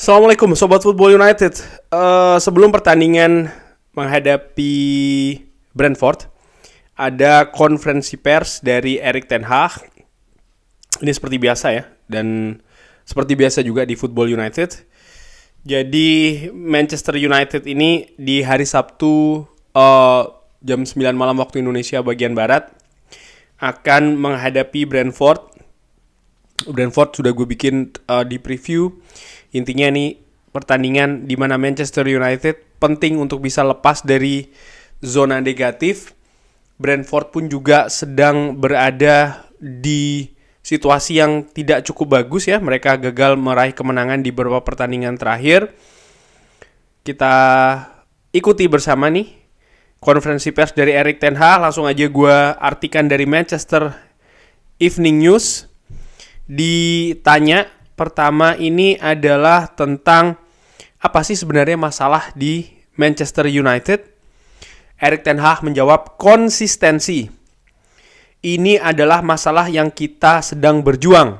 Assalamualaikum Sobat Football United. Sebelum pertandingan menghadapi Brentford, ada konferensi pers dari Erik ten Hag. Ini seperti biasa ya, dan seperti biasa juga di Football United. Jadi Manchester United ini di hari Sabtu jam 9 malam waktu Indonesia bagian Barat akan menghadapi Brentford. Brentford sudah gue bikin di preview. Intinya nih pertandingan di mana Manchester United penting untuk bisa lepas dari zona negatif. Brentford pun juga sedang berada di situasi yang tidak cukup bagus ya. Mereka gagal meraih kemenangan di beberapa pertandingan terakhir. Kita ikuti bersama nih konferensi pers dari Erik ten Hag. Langsung aja gue artikan dari Manchester Evening News. Ditanya pertama ini adalah tentang apa sih sebenarnya masalah di Manchester United. Erik ten Hag menjawab konsistensi. Ini adalah masalah yang kita sedang berjuang.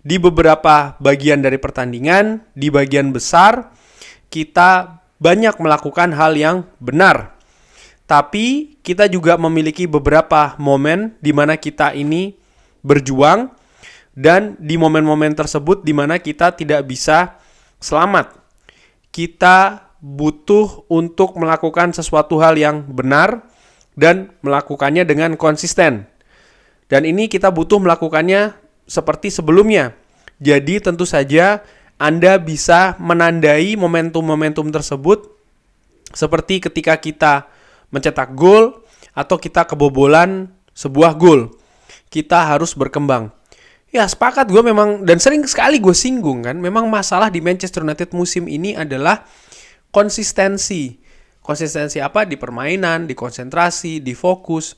Di beberapa bagian dari pertandingan, di bagian besar, kita banyak melakukan hal yang benar. Tapi kita juga memiliki beberapa momen di mana kita ini berjuang. Dan di momen-momen tersebut di mana kita tidak bisa selamat. Kita butuh untuk melakukan sesuatu hal yang benar dan melakukannya dengan konsisten. Dan ini kita butuh melakukannya seperti sebelumnya. Jadi tentu saja Anda bisa menandai momentum-momentum tersebut seperti ketika kita mencetak gol atau kita kebobolan sebuah gol. Kita harus berkembang. Ya sepakat gue memang, dan sering sekali gue singgung kan, memang masalah di Manchester United musim ini adalah konsistensi. Konsistensi apa? Di permainan, di konsentrasi, di fokus.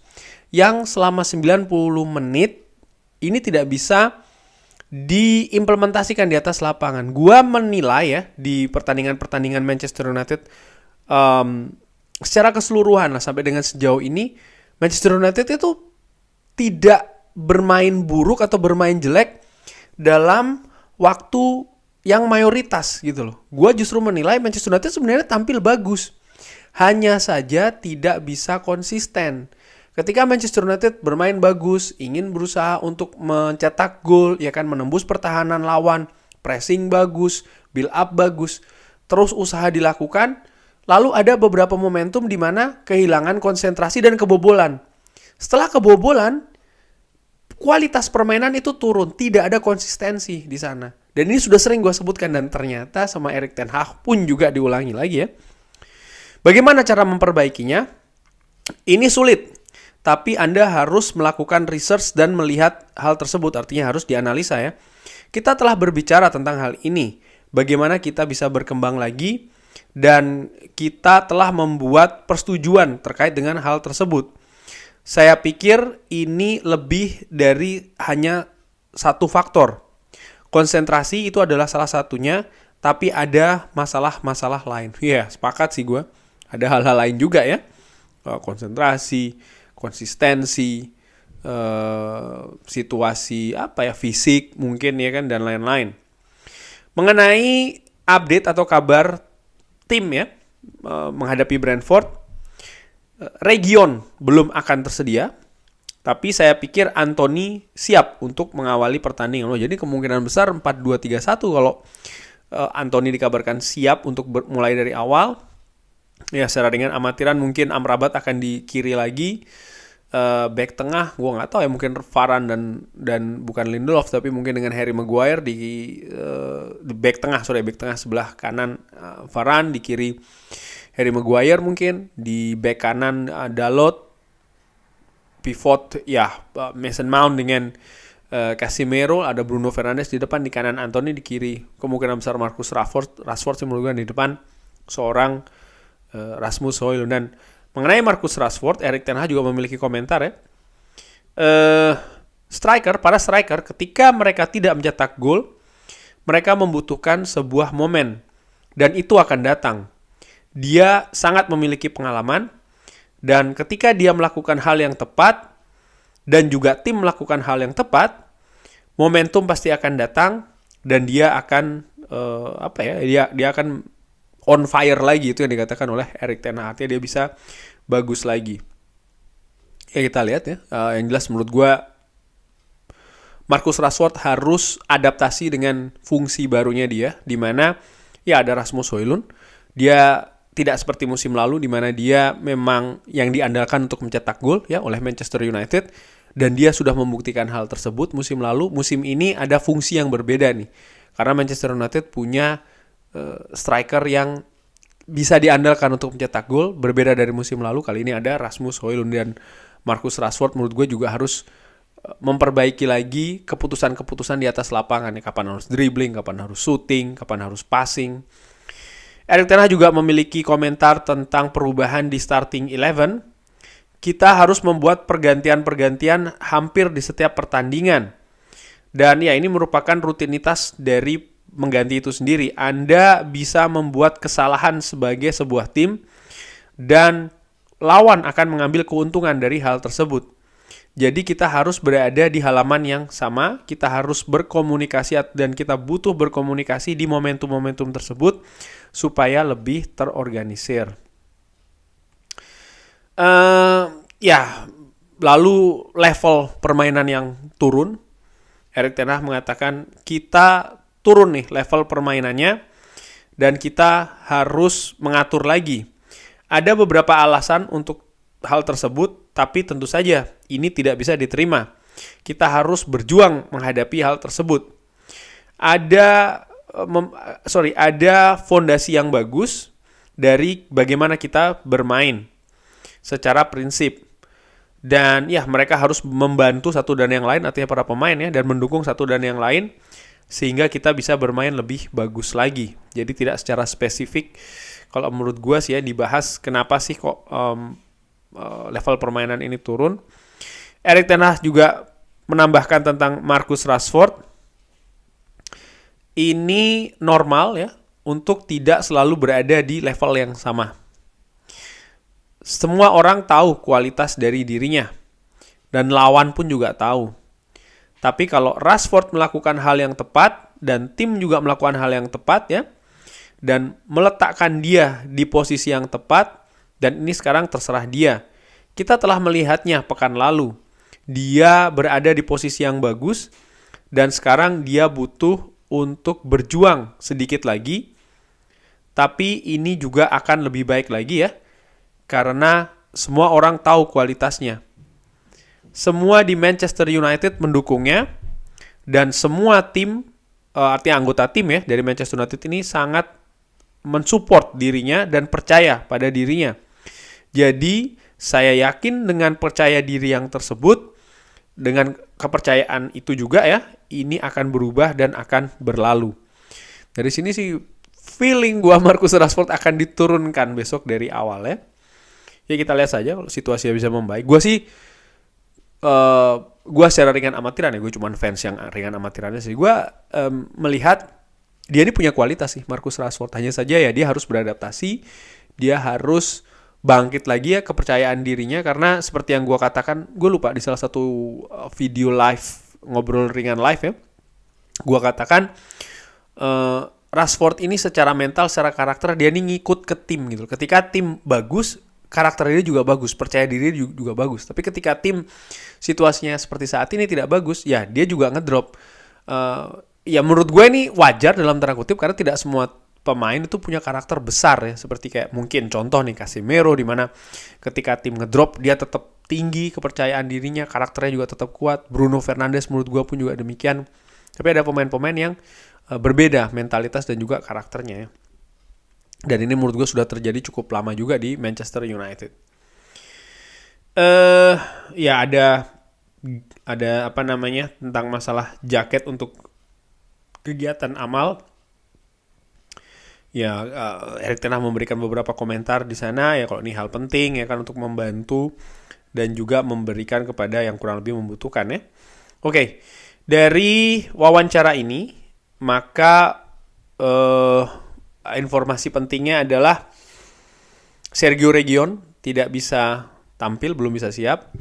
Yang selama 90 menit ini tidak bisa diimplementasikan di atas lapangan. Gue menilai ya di pertandingan-pertandingan Manchester United secara keseluruhan lah sampai dengan sejauh ini, Manchester United itu tidak bermain buruk atau bermain jelek dalam waktu yang mayoritas gitu loh. Gue justru menilai Manchester United sebenarnya tampil bagus. Hanya saja tidak bisa konsisten. Ketika Manchester United bermain bagus, ingin berusaha untuk mencetak gol, ya kan, menembus pertahanan lawan, pressing bagus, build up bagus, terus usaha dilakukan, lalu ada beberapa momentum di mana kehilangan konsentrasi dan kebobolan. Setelah kebobolan, kualitas permainan itu turun, tidak ada konsistensi di sana. Dan ini sudah sering gue sebutkan dan ternyata sama Erik ten Hag pun juga diulangi lagi ya. Bagaimana cara memperbaikinya? Ini sulit, tapi Anda harus melakukan research dan melihat hal tersebut, artinya harus dianalisa ya. Kita telah berbicara tentang hal ini, bagaimana kita bisa berkembang lagi, dan kita telah membuat persetujuan terkait dengan hal tersebut. Saya pikir ini lebih dari hanya satu faktor. Konsentrasi itu adalah salah satunya, tapi ada masalah-masalah lain. Ya, sepakat sih gue. Ada hal-hal lain juga ya. Konsentrasi, konsistensi, situasi fisik mungkin ya kan, dan lain-lain. Mengenai update atau kabar tim ya menghadapi Brentford, Region belum akan tersedia, tapi saya pikir Anthony siap untuk mengawali pertandingan. Jadi kemungkinan besar 4-2-3-1 kalau Anthony dikabarkan siap untuk mulai dari awal. Ya secara dengan amatiran mungkin Amrabat akan di kiri lagi. Back tengah, gue nggak tahu ya, mungkin Varane dan bukan Lindelof, tapi mungkin dengan Harry Maguire di back tengah sebelah kanan Varane, di kiri Harry Maguire mungkin, di back kanan Dalot, pivot Mason Mount dengan Casemiro, ada Bruno Fernandes di depan, di kanan Anthony, di kiri kemungkinan besar Marcus Rashford sih menurut gue, di depan seorang Rasmus Højlund. Dan mengenai Marcus Rashford, Erik ten Hag juga memiliki komentar ya. Para striker ketika mereka tidak mencetak gol, mereka membutuhkan sebuah momen, dan itu akan datang. Dia sangat memiliki pengalaman, dan ketika dia melakukan hal yang tepat dan juga tim melakukan hal yang tepat, momentum pasti akan datang dan dia akan dia akan on fire lagi, itu yang dikatakan oleh Erik ten Hag, artinya dia bisa bagus lagi. Ya kita lihat ya, yang jelas menurut gue Marcus Rashford harus adaptasi dengan fungsi barunya dia, di mana ya ada Rasmus Højlund. Dia tidak seperti musim lalu di mana dia memang yang diandalkan untuk mencetak gol ya oleh Manchester United, dan dia sudah membuktikan hal tersebut musim lalu. Musim ini ada fungsi yang berbeda nih. Karena Manchester United punya striker yang bisa diandalkan untuk mencetak gol, berbeda dari musim lalu. Kali ini ada Rasmus Højlund, dan Marcus Rashford menurut gue juga harus memperbaiki lagi keputusan-keputusan di atas lapangan ya, kapan harus dribbling, kapan harus shooting, kapan harus passing. Erik ten Hag juga memiliki komentar tentang perubahan di starting 11. Kita harus membuat pergantian-pergantian hampir di setiap pertandingan. Dan ya ini merupakan rutinitas dari mengganti itu sendiri. Anda bisa membuat kesalahan sebagai sebuah tim dan lawan akan mengambil keuntungan dari hal tersebut. Jadi kita harus berada di halaman yang sama, kita harus berkomunikasi dan kita butuh berkomunikasi di momentum-momentum tersebut supaya lebih terorganisir. Lalu level permainan yang turun. Erik ten Hag mengatakan kita turun nih level permainannya dan kita harus mengatur lagi. Ada beberapa alasan untuk hal tersebut, tapi tentu saja ini tidak bisa diterima. Kita harus berjuang menghadapi hal tersebut. Ada fondasi yang bagus dari bagaimana kita bermain secara prinsip. Dan ya mereka harus membantu satu dan yang lain, artinya para pemain ya, dan mendukung satu dan yang lain sehingga kita bisa bermain lebih bagus lagi. Jadi tidak secara spesifik. Kalau menurut gue sih ya dibahas kenapa sih kok level permainan ini turun. Erik ten Hag juga menambahkan tentang Marcus Rashford. Ini normal ya untuk tidak selalu berada di level yang sama. Semua orang tahu kualitas dari dirinya dan lawan pun juga tahu. Tapi kalau Rashford melakukan hal yang tepat dan tim juga melakukan hal yang tepat ya, dan meletakkan dia di posisi yang tepat, dan ini sekarang terserah dia. Kita telah melihatnya pekan lalu. Dia berada di posisi yang bagus dan sekarang dia butuh untuk berjuang sedikit lagi. Tapi ini juga akan lebih baik lagi ya. Karena semua orang tahu kualitasnya. Semua di Manchester United mendukungnya dan semua tim, artinya anggota tim ya dari Manchester United ini sangat mensupport dirinya dan percaya pada dirinya. Jadi saya yakin dengan percaya diri yang tersebut, dengan kepercayaan itu juga ya, ini akan berubah dan akan berlalu. Dari sini sih feeling gua Marcus Rashford akan diturunkan besok dari awal ya. Ya kita lihat saja kalau situasinya bisa membaik. Gua sih gue secara ringan amatiran ya, gue cuma fans yang ringan amatirannya sih. Gue melihat dia ini punya kualitas sih Marcus Rashford. Hanya saja ya dia harus beradaptasi, dia harus bangkit lagi ya kepercayaan dirinya. Karena seperti yang gue katakan, gue lupa di salah satu video live, ngobrol ringan live ya, gue katakan Rashford ini secara mental, secara karakter dia ini ngikut ke tim gitu. Ketika tim bagus, karakter dia juga bagus, percaya diri juga bagus. Tapi ketika tim situasinya seperti saat ini tidak bagus, ya dia juga ngedrop. Ya menurut gue ini wajar dalam tanda kutip, karena tidak semua pemain itu punya karakter besar ya. Seperti kayak mungkin contoh nih Casemiro, di mana ketika tim ngedrop dia tetap tinggi kepercayaan dirinya, karakternya juga tetap kuat. Bruno Fernandes menurut gue pun juga demikian. Tapi ada pemain-pemain yang berbeda mentalitas dan juga karakternya ya. Dan ini menurut gue sudah terjadi cukup lama juga di Manchester United. Ya ada apa namanya tentang masalah jaket untuk kegiatan amal. Ya Erik ten Hag memberikan beberapa komentar di sana ya, kalau ini hal penting ya kan untuk membantu dan juga memberikan kepada yang kurang lebih membutuhkan ya. Oke, dari wawancara ini maka informasi pentingnya adalah Sergio Reguilon tidak bisa tampil, belum bisa siap.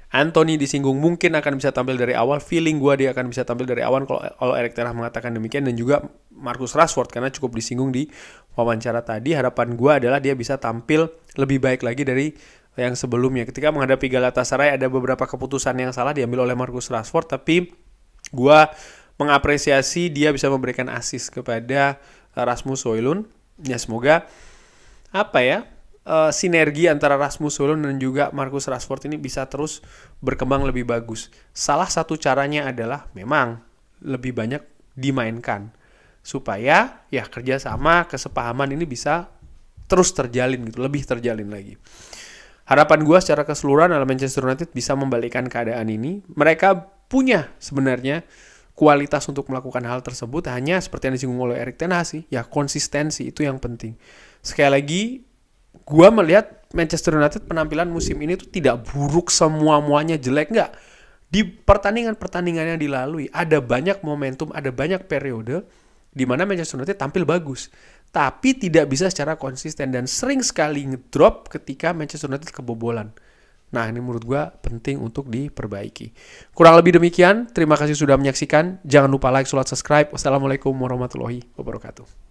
Anthony disinggung mungkin akan bisa tampil dari awal. Feeling gue dia akan bisa tampil dari awal kalau Erik ten Hag mengatakan demikian. Dan juga Marcus Rashford karena cukup disinggung di wawancara tadi. Harapan gue adalah dia bisa tampil lebih baik lagi dari yang sebelumnya. Ketika menghadapi Galatasaray ada beberapa keputusan yang salah diambil oleh Marcus Rashford. Tapi gue mengapresiasi dia bisa memberikan assist kepada Rasmus Højlund. Ya semoga sinergi antara Rasmus Højlund dan juga Marcus Rashford ini bisa terus berkembang lebih bagus. Salah satu caranya adalah memang lebih banyak dimainkan supaya ya kerjasama, kesepahaman ini bisa terus terjalin gitu, lebih terjalin lagi. Harapan gue secara keseluruhan adalah Manchester United bisa membalikkan keadaan ini. Mereka punya sebenarnya kualitas untuk melakukan hal tersebut, hanya seperti yang disinggung oleh Erik ten Hag sih, ya konsistensi itu yang penting. Sekali lagi, gue melihat Manchester United penampilan musim ini tuh tidak buruk semua-muanya jelek, enggak. Di pertandingan-pertandingan yang dilalui ada banyak momentum, ada banyak periode di mana Manchester United tampil bagus, tapi tidak bisa secara konsisten dan sering sekali ngedrop ketika Manchester United kebobolan. Nah, ini menurut gue penting untuk diperbaiki. Kurang lebih demikian. Terima kasih sudah menyaksikan. Jangan lupa like, subscribe. Wassalamualaikum warahmatullahi wabarakatuh.